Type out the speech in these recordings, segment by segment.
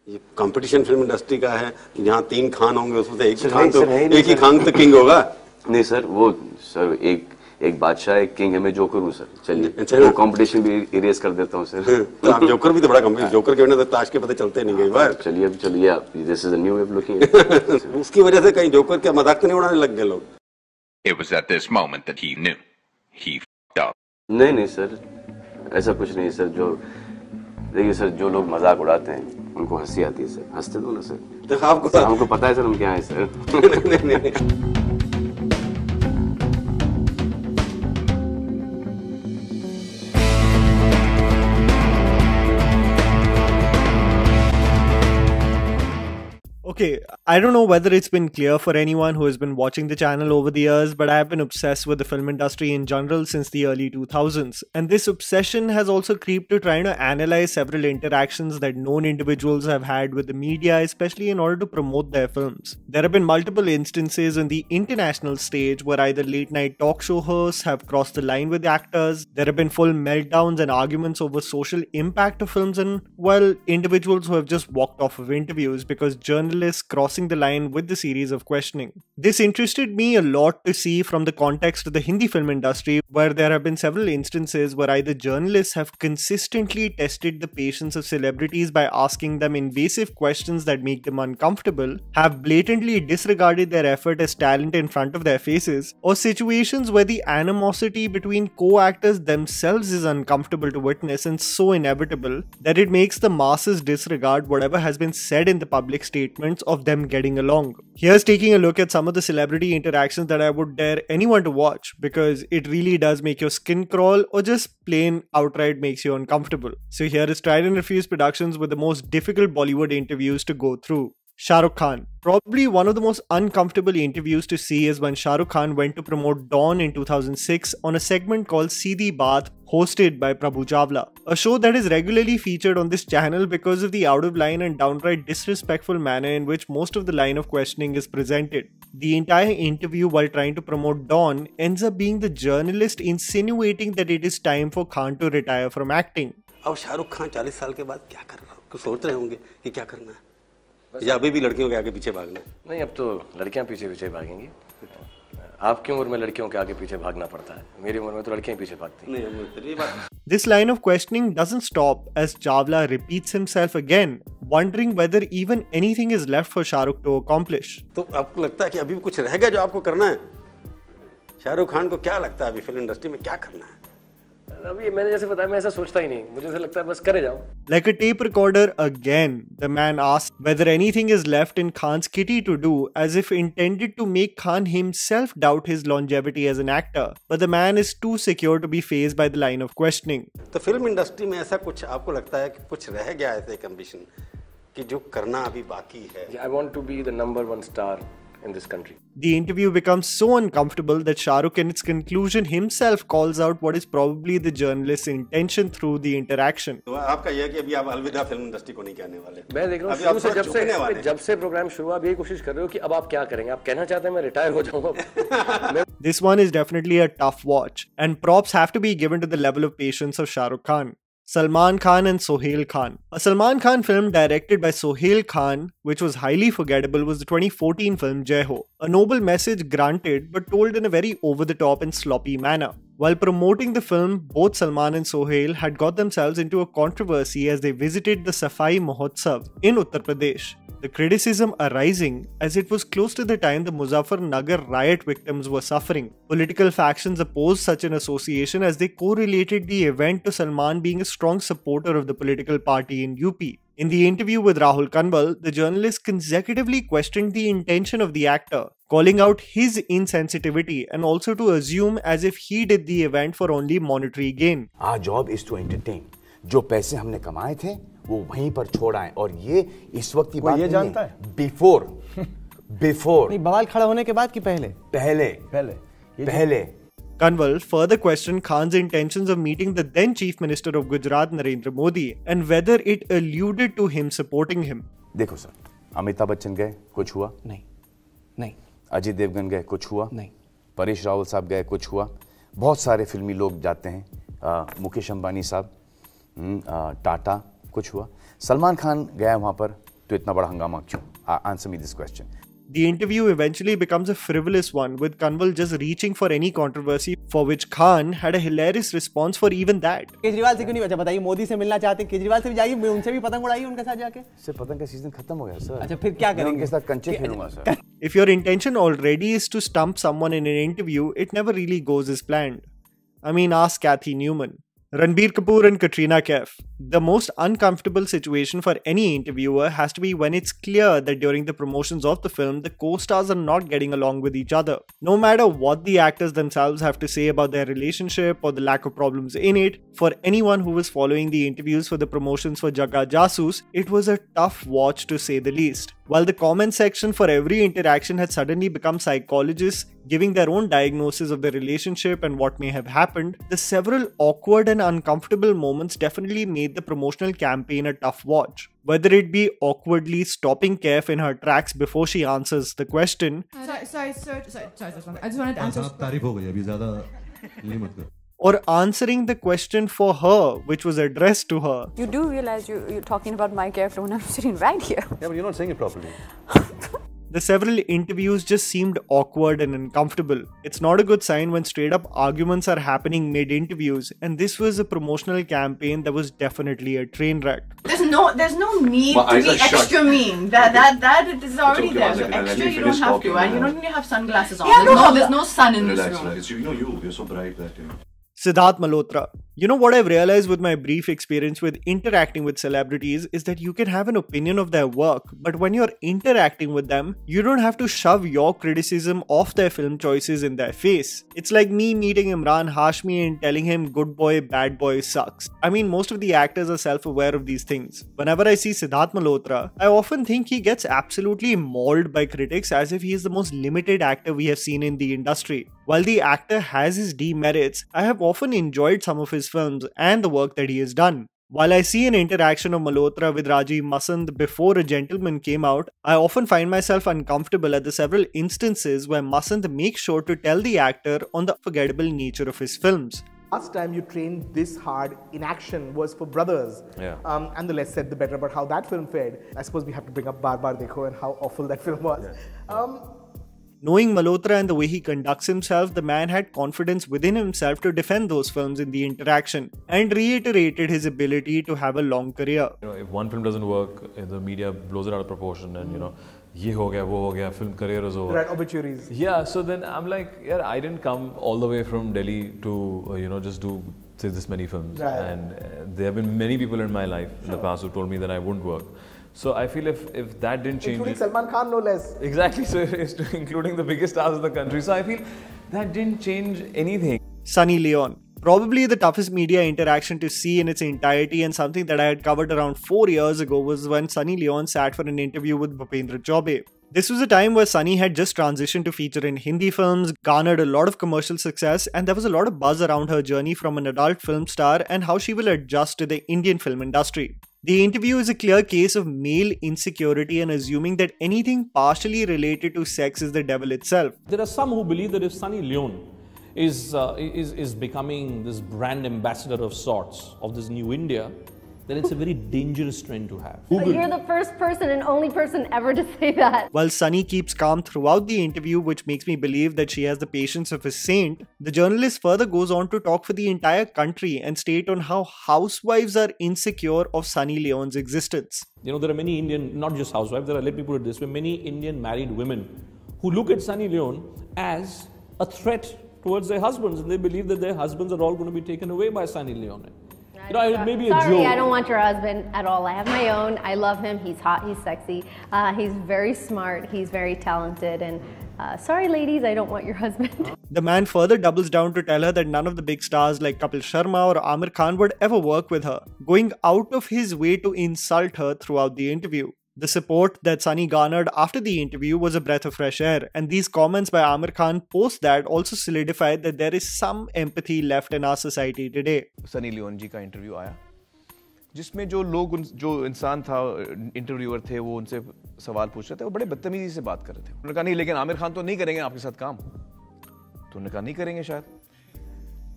ये competition film industry का है, यहाँ 3 खान होंगे, उसमें से एक ही खान तो किंग होगा। नहीं सर, वो सर एक बादशाह एक किंग है, मैं जोकर हूँ सर। चलिए वो कंपटीशन भी इरेज कर देता हूँ सर। तो आप जोकर भी तो बड़ा कंपटीशन, जोकर के बिना तो ताश के पते चलते नहीं कई बार। चलिए अब चलिए, this is a new way of looking. उसकी वजह से कहीं जोकर का मजाक तो नहीं उड़ाने लग गए लोग? It was at this moment that he knew he f***ed up. नहीं सर, ऐसा कुछ नहीं सर। जो देखिए सर, जो लोग मजाक उड़ाते हैं उनको हंसी आती है सर, हंसते दो ना सर। तो आपको सर हमको पता है सर हम क्या है सर। नहीं। Okay, I don't know whether it's been clear for anyone who has been watching the channel over the years, but I have been obsessed with the film industry in general since the early 2000s. And this obsession has also creeped to trying to analyze several interactions that known individuals have had with the media, especially in order to promote their films. There have been multiple instances on the international stage where either late night talk show hosts have crossed the line with actors, there have been full meltdowns and arguments over social impact of films, and, well, individuals who have just walked off of interviews because journalists crossing the line with the series of questioning. This interested me a lot to see from the context of the Hindi film industry, where there have been several instances where either journalists have consistently tested the patience of celebrities by asking them invasive questions that make them uncomfortable, have blatantly disregarded their effort as talent in front of their faces, or situations where the animosity between co-actors themselves is uncomfortable to witness and so inevitable that it makes the masses disregard whatever has been said in the public statements of them getting along. Here's taking a look at some of the celebrity interactions that I would dare anyone to watch, because it really does make your skin crawl or just plain outright makes you uncomfortable. So here is Tried&Refused Productions with the most difficult Bollywood interviews to go through. SHAHRUKH Khan. Probably one of the most uncomfortable interviews to see is when SHAHRUKH Khan went to promote Dawn in 2006 on a segment called Seedhi Baat, hosted by Prabhu Chawla, a show that is regularly featured on this channel because of the out-of-line and downright disrespectful manner in which most of the line of questioning is presented. The entire interview while trying to promote Dawn ends up being the journalist insinuating that it is time for Khan to retire from acting. अब शाहरुख खान 40 साल के बाद क्या कर रहा है? कुछ सोच रहे होंगे कि क्या करना है, या अभी भी लड़कियों के आगे पीछे भागना? नहीं, अब तो लड़कियां पीछे पीछे भागेंगी। आपकी उम्र में लड़कियों के आगे पीछे भागना पड़ता है, मेरी उम्र में तो लड़कियां पीछे भागती हैं। This line of questioning doesn't stop as Chawla repeats himself again, wondering whether even anything is left for Shahrukh to accomplish. तो आपको लगता है कि अभी भी कुछ रह गया जो आपको करना है? शाहरुख खान को क्या लगता है अभी फिल्म इंडस्ट्री में क्या करना है? अभी मैंने जैसे बताया, मैं ऐसा सोचता ही नहीं, मुझे ऐसा लगता है बस करे जाओ। Like a tape recorder again, the man asked whether anything is left in Khan's kitty to do, as if intended to make Khan himself doubt his longevity as an actor. But the man is too secure to be fazed by the line of questioning. तो film industry में ऐसा कुछ आपको लगता है कि कुछ रह गया ऐसे एक एम्बिशन कि जो करना अभी बाकी है? I want to be the #1 star in this country. The interview becomes so uncomfortable that Shahrukh in its conclusion himself calls out what is probably the journalist's intention through the interaction. तो आपका यह है कि अभी आप अलविदा film industry को नहीं कहने वाले? मैं देख रहा हूँ शुरू से जब से प्रोग्राम शुरू आप यही कोशिश कर रहे हो कि अब आप क्या करेंगे? आप कहना चाहते हैं मैं रिटायर हो जाऊंगा? This one is definitely a tough watch, and props have to be given to the level of patience of Shah Rukh Khan. Salman Khan and Sohail Khan. A Salman Khan film directed by Sohail Khan, which was highly forgettable, was the 2014 film Jai Ho. A noble message granted, but told in a very over-the-top and sloppy manner. While promoting the film, both Salman and Sohail had got themselves into a controversy as they visited the Safai Mahotsav in Uttar Pradesh. The criticism arising as it was close to the time the Muzaffarnagar riot victims were suffering. Political factions opposed such an association as they correlated the event to Salman being a strong supporter of the political party in UP. In the interview with Rahul Kanwal, the journalist consecutively questioned the intention of the actor, calling out his insensitivity and also to assume as if he did the event for only monetary gain. Our job is to entertain. जो पैसे हमने कमाए थे वो वहीं पर छोड़ आए, और ये इस वक्त की बात ये जानता है? बिफोर नहीं, बवाल खड़ा होने के बाद कि पहले Kanwal further questioned Khan's intentions of meeting the then Chief Minister of Gujarat Narendra Modi and whether it alluded to him supporting him. देखो सर, अमिताभ बच्चन गए, कुछ हुआ? नहीं। अजय देवगन गए, कुछ हुआ? नहीं। परेश रावल साहब गए, कुछ हुआ? बहुत सारे फिल्मी लोग जाते हैं, मुकेश अंबानी साहब, टाटा, कुछ हुआ? सलमान खान गया वहाँ पर, तो इतना बड़ा हंगामा क्यों? Answer me this question. The interview eventually becomes a frivolous one, with Kanwal just reaching for any controversy, for which Khan had a hilarious response for even that. Kejriwal से क्यों नहीं बचा? बताइए, मोदी से मिलना चाहते हैं, केजरीवाल से भी जाइए, उनसे भी पतंग उड़ाइए उनके साथ जाके। इससे पतंग का सीजन खत्म हो गया सर। अच्छा फिर क्या करेंगे? उनके साथ कंचे खेलूंगा sir. If your intention already is to stump someone in an interview, it never really goes as planned. I mean, ask Kathy Newman. Ranbir Kapoor and Katrina KAIF. The most uncomfortable situation for any interviewer has to be when it's clear that during the promotions of the film, the co-stars are not getting along with each other. No matter what the actors themselves have to say about their relationship or the lack of problems in it, for anyone who was following the interviews for the promotions for Jagga Jasoos, it was a tough watch to say the least. While the comment section for every interaction had suddenly become psychologists giving their own diagnosis of the relationship and what may have happened, the several awkward and uncomfortable moments definitely made the promotional campaign a tough watch. Whether it be awkwardly stopping KAIF in her tracks before she answers the question, sorry, I just wanted to answer. Or answering the question for her, which was addressed to her. You do realize you're talking about my character when I'm sitting right here. Yeah, but you're not saying it properly. The several interviews just seemed awkward and uncomfortable. It's not a good sign when straight up arguments are happening mid-interviews, and this was a promotional campaign that was definitely a train wreck. There's no need to be extra mean. That it is already there. So extra you don't have to, and you don't need to have sunglasses on. Yeah, there's no sun in this room. You're so bright that Siddharth Malhotra. You know what I've realized with my brief experience with interacting with celebrities is that you can have an opinion of their work, but when you're interacting with them, you don't have to shove your criticism of their film choices in their face. It's like me meeting Imran Hashmi and telling him good boy, bad boy sucks. I mean, most of the actors are self-aware of these things. Whenever I see Siddharth Malhotra, I often think he gets absolutely mauled by critics as if he is the most limited actor we have seen in the industry. While the actor has his demerits, I have often enjoyed some of his films and the work that he has done. While I see an interaction of Malhotra with Rajiv Masand before A Gentleman came out, I often find myself uncomfortable at the several instances where Masand makes sure to tell the actor on the unforgettable nature of his films. Last time you trained this hard in action was for Brothers. Yeah. And the less said the better about how that film fared. I suppose we have to bring up Bar Bar Dekho and how awful that film was. Yeah. Knowing Malhotra and the way he conducts himself, the man had confidence within himself to defend those films in the interaction and reiterated his ability to have a long career. You know, if one film doesn't work, the media blows it out of proportion and you know, ye ho gaya, wo ho gaya, film career is over. Right, obituaries. Yeah, so then I'm like, yeah, I didn't come all the way from Delhi to, you know, just do say this many films. Right. And there have been many people in my life in the past who told me that I wouldn't work. So I feel if that didn't change, including Salman Khan, no less. Exactly, so it's including the biggest stars of the country. So I feel that didn't change anything. Sunny Leone. Probably the toughest media interaction to see in its entirety, and something that I had covered around 4 years ago, was when Sunny Leone sat for an interview with Bhupendra Chaubey. This was a time where Sunny had just transitioned to feature in Hindi films, garnered a lot of commercial success, and there was a lot of buzz around her journey from an adult film star and how she will adjust to the Indian film industry. The interview is a clear case of male insecurity and assuming that anything partially related to sex is the devil itself. There are some who believe that if Sunny Leone is becoming this brand ambassador of sorts of this new India, then it's a very dangerous trend to have. You're the first person and only person ever to say that. While Sunny keeps calm throughout the interview, which makes me believe that she has the patience of a saint, the journalist further goes on to talk for the entire country and state on how housewives are insecure of Sunny Leone's existence. You know, there are many Indian, not just housewives, let me put it this way, many Indian married women who look at Sunny Leone as a threat towards their husbands, and they believe that their husbands are all going to be taken away by Sunny Leone. You know, it may be a joke. Sorry, I don't want your husband at all. I have my own. I love him. He's hot. He's sexy. He's very smart. He's very talented. And sorry, ladies, I don't want your husband. The man further doubles down to tell her that none of the big stars like Kapil Sharma or Amir Khan would ever work with her, going out of his way to insult her throughout the interview. The support that Sunny garnered after the interview was a breath of fresh air, and these comments by Amir Khan post that also solidified that there is some empathy left in our society today. Sunny Leone ji का interview आया जिसमें जो लोग जो इंसान था interviewer थे वो उनसे सवाल पूछ रहे थे वो बड़े बदतमीजी से बात कर रहे थे उन्होंने कहा नहीं लेकिन आमिर खान तो नहीं करेंगे आपके साथ काम तो उन्होंने कहा नहीं करेंगे शायद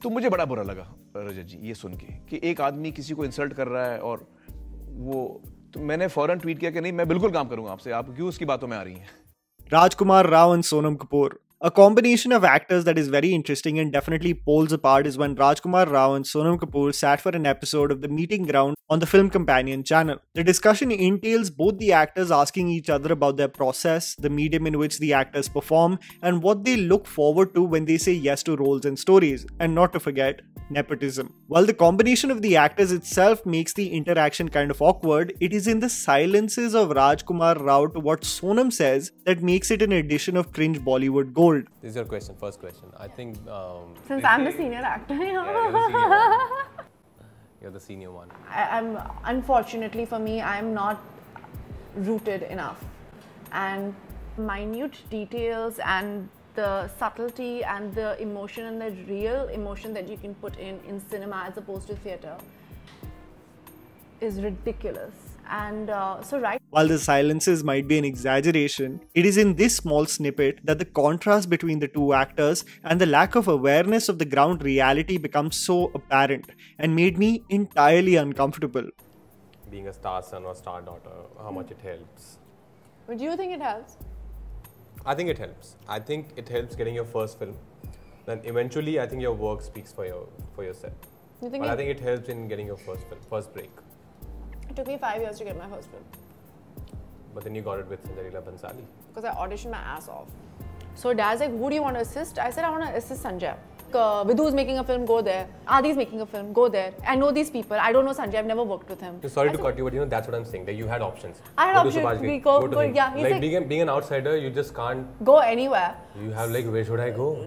तो मुझे बड़ा बुरा लगा रजत जी ये सुन के कि एक आदमी किसी को इंसल्ट कर रहा है और वो तो मैंने फौरन ट्वीट किया कि नहीं, मैं बिल्कुल काम करूंगा आपसे, आप क्यों उसकी बातों में आ रही हैं? Rajkummar Rao and Sonam Kapoor. A combination of actors that is very interesting and definitely poles apart is when Rajkummar Rao and Sonam Kapoor sat for an episode of The Meeting Ground on the Film Companion channel. The discussion entails both the actors asking each other about their process, the medium in which the actors perform, and what they look forward to when they say yes to roles and stories, and not to forget, nepotism. While the combination of the actors itself makes the interaction kind of awkward, it is in the silences of Rajkummar Rao to what Sonam says that makes it an edition of cringe Bollywood gold. This is your question, first question. I think... Since I'm the senior actor, you're the senior one. I'm unfortunately for me, I'm not rooted enough. And minute details and the subtlety and the emotion and the real emotion that you can put in cinema as opposed to theatre is ridiculous. And while the silences might be an exaggeration, it is in this small snippet that the contrast between the two actors and the lack of awareness of the ground reality becomes so apparent and made me entirely uncomfortable. Being a star son or star daughter, how much it helps. But do you think it helps? I think it helps. I think it helps getting your first film. Then eventually I think your work speaks for yourself. You think but I think it helps in getting your first break. It took me 5 years to get my first film. But then you got it with Sanjay Bansali. Because I auditioned my ass off. So Dad's like, who do you want to assist? I said, I want to assist Sanjay. Vidhu's making a film, go there. Adi's making a film, go there. I know these people. I don't know Sanjay, I've never worked with him. Sorry to cut you, but that's what I'm saying. That you had options. I had options. Go, yeah. He's like being an outsider, you just can't go anywhere. You have like, where should I go?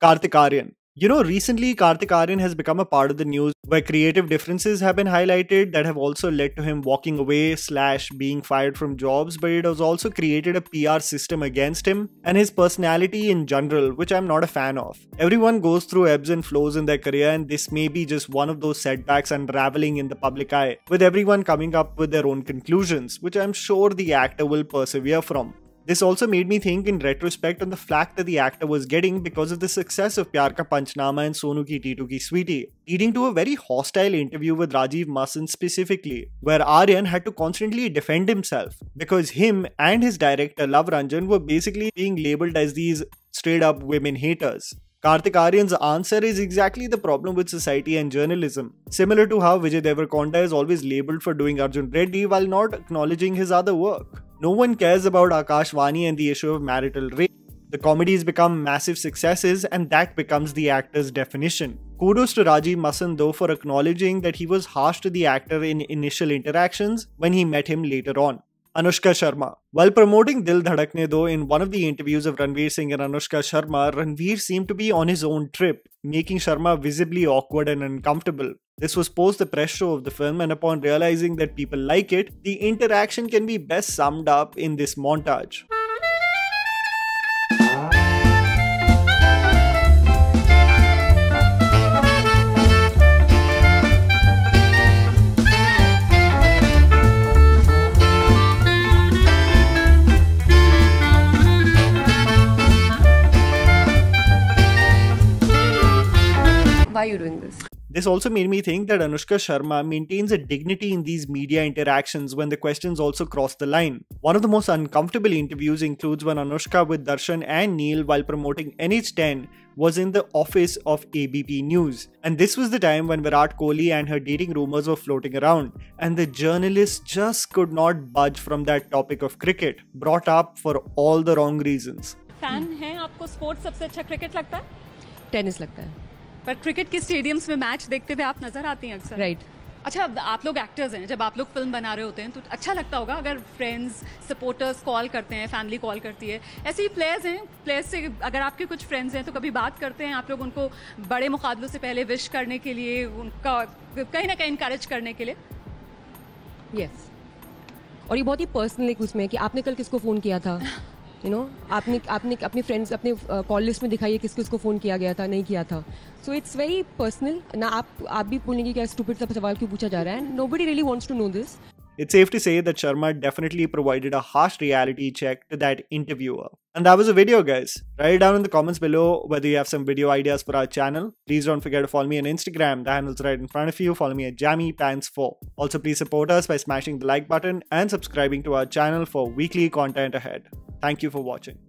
Kartik Aaryan. You know, recently Kartik Aaryan has become a part of the news where creative differences have been highlighted that have also led to him walking away / being fired from jobs, but it has also created a PR system against him and his personality in general, which I'm not a fan of. Everyone goes through ebbs and flows in their career, and this may be just one of those setbacks unraveling in the public eye, with everyone coming up with their own conclusions, which I'm sure the actor will persevere from. This also made me think in retrospect on the flack that the actor was getting because of the success of Pyar Ka Panchnama and Sonu Ki Titu Ki Sweetie, leading to a very hostile interview with Rajiv Masan specifically, where Aaryan had to constantly defend himself because him and his director Love Ranjan were basically being labelled as these straight up women haters. Kartik Aaryan's answer is exactly the problem with society and journalism, similar to how Vijay Deverakonda is always labelled for doing Arjun Reddy while not acknowledging his other work. No one cares about Akashvani and the issue of marital rape. The comedies become massive successes and that becomes the actor's definition. Kudos to Rajiv Masan though for acknowledging that he was harsh to the actor in initial interactions when he met him later on. Anushka Sharma. While promoting Dil Dhadakne though, in one of the interviews of Ranveer Singh and Anushka Sharma, Ranveer seemed to be on his own trip, making Sharma visibly awkward and uncomfortable. This was post the press show of the film, and upon realizing that people like it, the interaction can be best summed up in this montage. Why are you doing this? This also made me think that Anushka Sharma maintains a dignity in these media interactions when the questions also cross the line. One of the most uncomfortable interviews includes when Anushka with Darshan and Neil while promoting NH10 was in the office of ABP News. And this was the time when Virat Kohli and her dating rumors were floating around. And the journalists just could not budge from that topic of cricket, brought up for all the wrong reasons. Fan हैं आपको sports सबसे अच्छा cricket लगता है? Tennis लगता है. पर cricket के स्टेडियम्स में मैच देखते हुए आप नजर आती हैं अक्सर. राइट. अच्छा, आप लोग एक्टर्स हैं, जब आप लोग फिल्म बना रहे होते हैं तो अच्छा लगता होगा अगर फ्रेंड्स सपोर्टर्स कॉल करते हैं, फैमिली कॉल करती है. ऐसे ही प्लेयर्स हैं, प्लेयर्स से अगर आपके कुछ फ्रेंड्स हैं तो कभी बात करते हैं आप लोग उनको बड़े मुकाबलों से पहले विश करने के लिए, उनका कहीं ना कहीं इंकरेज करने के लिए? यस. और ये बहुत ही पर्सनल एक उसमें कि आपने कल किसको फ़ोन किया था, यू नो, आपने अपने फ्रेंड्स अपने कॉल लिस्ट में दिखाइए किसको किसको फ़ोन किया गया था, नहीं किया था. सो इट्स वेरी पर्सनल ना. आप भी बोलेंगे क्या स्टूपिड सा सवाल क्यों पूछा जा रहा है. Nobody really wants to know this. It's safe to say that Sharma definitely provided a harsh reality check to that interviewer. And that was the video, guys. Write it down in the comments below whether you have some video ideas for our channel. Please don't forget to follow me on Instagram. The handle's right in front of you. Follow me at JammyPants4. Also, please support us by smashing the like button and subscribing to our channel for weekly content ahead. Thank you for watching.